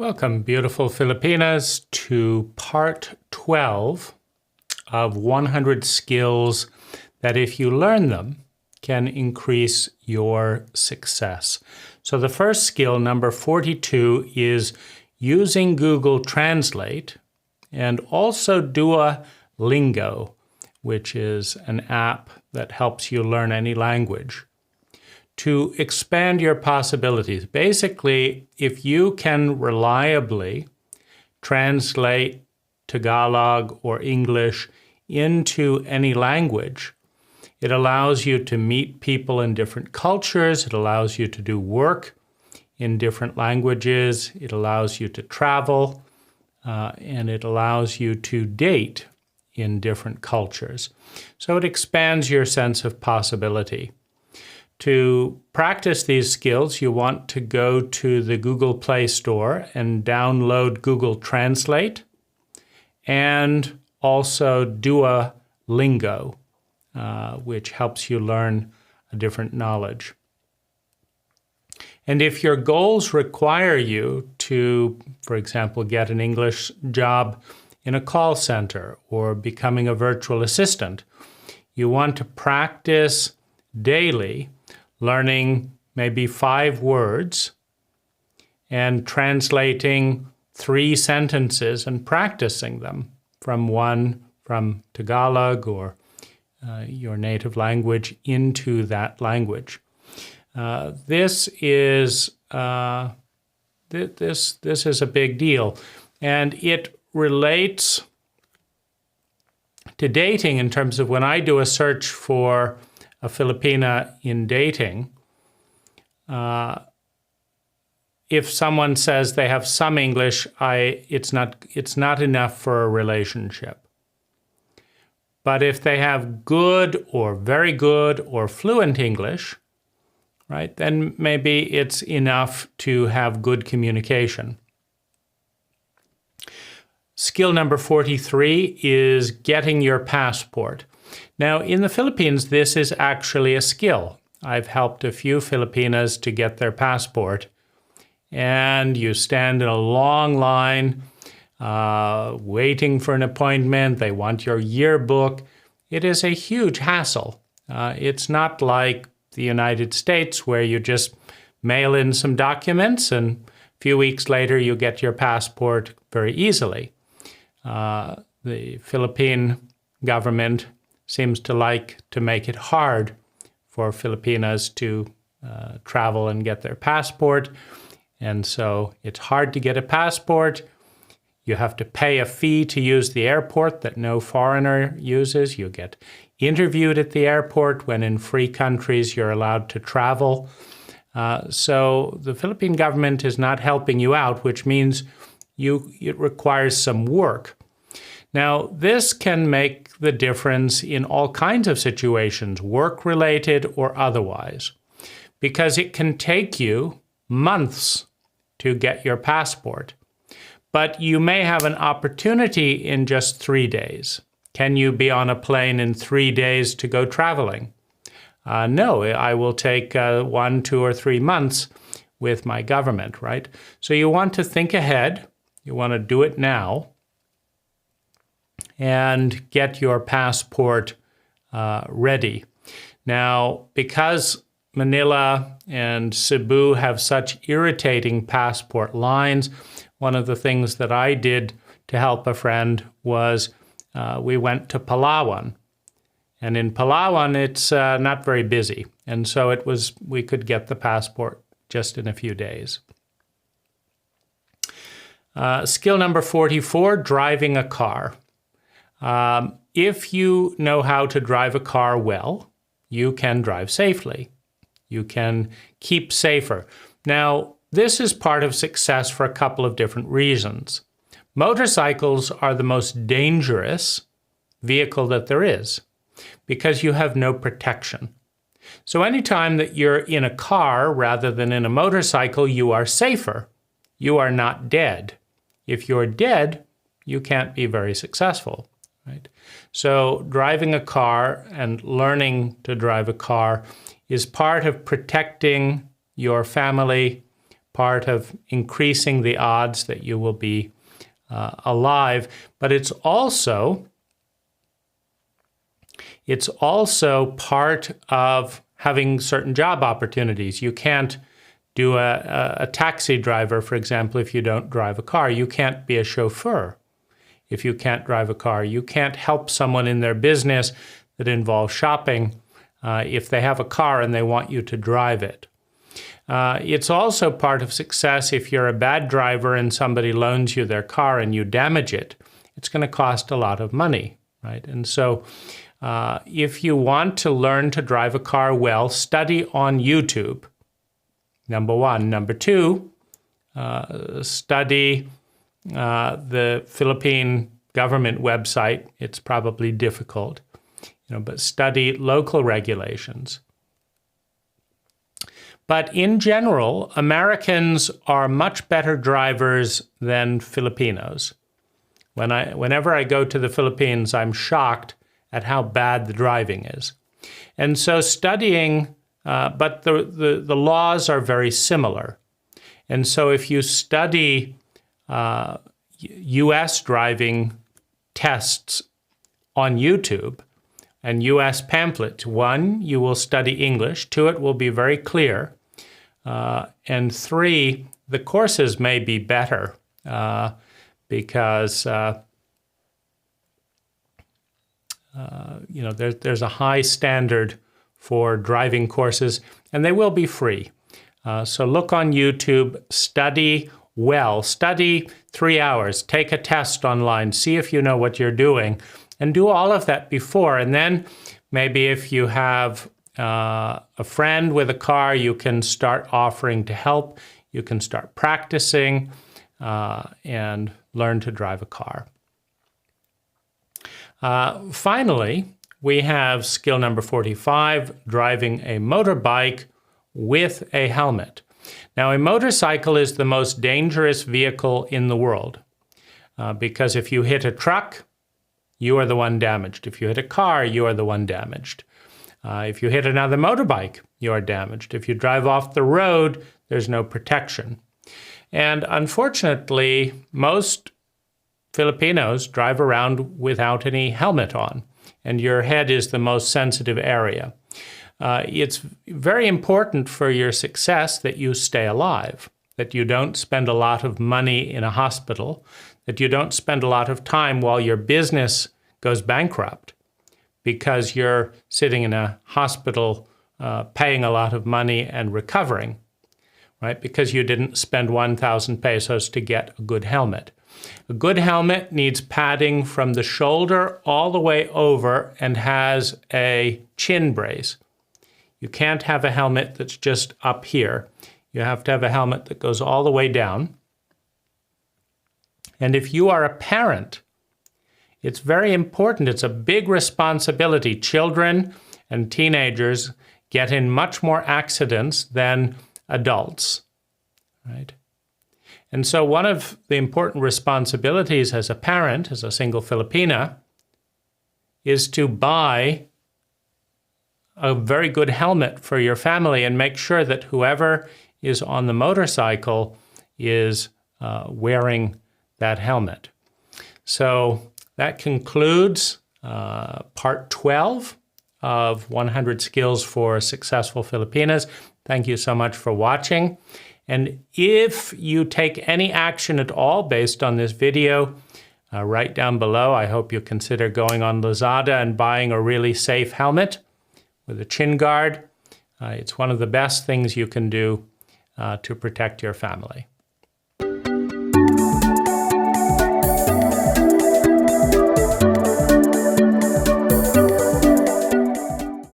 Welcome, beautiful Filipinas, to part 12 of 100 skills that, if you learn them, can increase your success. So the first skill, number 42, is using Google Translate and also Duolingo, which is an app that helps you learn any language, to expand your possibilities. Basically, if you can reliably translate Tagalog or English into any language, it allows you to meet people in different cultures, it allows you to do work in different languages, it allows you to travel, and it allows you to date in different cultures. So it expands your sense of possibility. To practice these skills, you want to go to the Google Play Store and download Google Translate and also Duolingo, which helps you learn a different knowledge. And if your goals require you to, for example, get an English job in a call center or becoming a virtual assistant, you want to practice daily learning maybe 5 words and translating 3 sentences and practicing them from Tagalog or your native language into that language. This is a big deal, and it relates to dating in terms of when I do a search for a Filipina in dating, if someone says they have some English, it's not enough for a relationship. But if they have good or very good or fluent English, right, then maybe it's enough to have good communication. Skill number 43 is getting your passport. Now, in the Philippines, this is actually a skill. I've helped a few Filipinas to get their passport, and you stand in a long line waiting for an appointment. They want your yearbook. It is a huge hassle. It's not like the United States where you just mail in some documents and a few weeks later you get your passport very easily. The Philippine government seems to like to make it hard for Filipinas to travel and get their passport. And so it's hard to get a passport. You have to pay a fee to use the airport that no foreigner uses. You get interviewed at the airport when in free countries you're allowed to travel. So the Philippine government is not helping you out, which means it requires some work. Now, this can make the difference in all kinds of situations, work-related or otherwise, because it can take you months to get your passport. But you may have an opportunity in just 3 days. Can you be on a plane in 3 days to go traveling? No, I will take 1, 2, or 3 months with my government, right? So you want to think ahead. You want to do it now and get your passport ready. Now, because Manila and Cebu have such irritating passport lines, one of the things that I did to help a friend was we went to Palawan. And in Palawan, it's not very busy. And so we could get the passport just in a few days. Skill number 44, driving a car. If you know how to drive a car well, you can drive safely. You can keep safer. Now, this is part of success for a couple of different reasons. Motorcycles are the most dangerous vehicle that there is because you have no protection. So anytime that you're in a car rather than in a motorcycle, you are safer. You are not dead. If you're dead, you can't be very successful, right? So driving a car and learning to drive a car is part of protecting your family, part of increasing the odds that you will be alive, but it's also part of having certain job opportunities. You can't do a taxi driver, for example, if you don't drive a car. You can't be a chauffeur if you can't drive a car. You can't help someone in their business that involves shopping if they have a car and they want you to drive it. It's also part of success if you're a bad driver and somebody loans you their car and you damage it. It's going to cost a lot of money, right? And so if you want to learn to drive a car well, study on YouTube, number one. Number two, study the Philippine government website. It's probably difficult, but study local regulations. But in general, Americans are much better drivers than Filipinos. Whenever I go to the Philippines, I'm shocked at how bad the driving is. And so studying, but the laws are very similar. And so if you study U.S. driving tests on YouTube and U.S. pamphlets, one, you will study English. Two, it will be very clear. And three, the courses may be better because there's a high standard for driving courses, and they will be free. So look on YouTube, study well, study 3 hours, take a test online, see if you know what you're doing, and do all of that before. And then maybe if you have a friend with a car, you can start offering to help. You can start practicing and learn to drive a car. Finally, we have skill number 45, driving a motorbike with a helmet. Now, a motorcycle is the most dangerous vehicle in the world because if you hit a truck, you are the one damaged. If you hit a car, you are the one damaged. If you hit another motorbike, you are damaged. If you drive off the road, there's no protection. And unfortunately, most Filipinos drive around without any helmet on, and your head is the most sensitive area. It's very important for your success that you stay alive, that you don't spend a lot of money in a hospital, that you don't spend a lot of time while your business goes bankrupt because you're sitting in a hospital paying a lot of money and recovering, right? Because you didn't spend 1,000 pesos to get a good helmet. A good helmet needs padding from the shoulder all the way over and has a chin brace. You can't have a helmet that's just up here. You have to have a helmet that goes all the way down. And if you are a parent, it's very important. It's a big responsibility. Children and teenagers get in much more accidents than adults, right? And so one of the important responsibilities as a parent, as a single Filipina, is to buy a very good helmet for your family and make sure that whoever is on the motorcycle is wearing that helmet. So that concludes part 12 of 100 Skills for Successful Filipinas. Thank you so much for watching. And if you take any action at all based on this video, right down below, I hope you consider going on Lazada and buying a really safe helmet with a chin guard. It's one of the best things you can do to protect your family.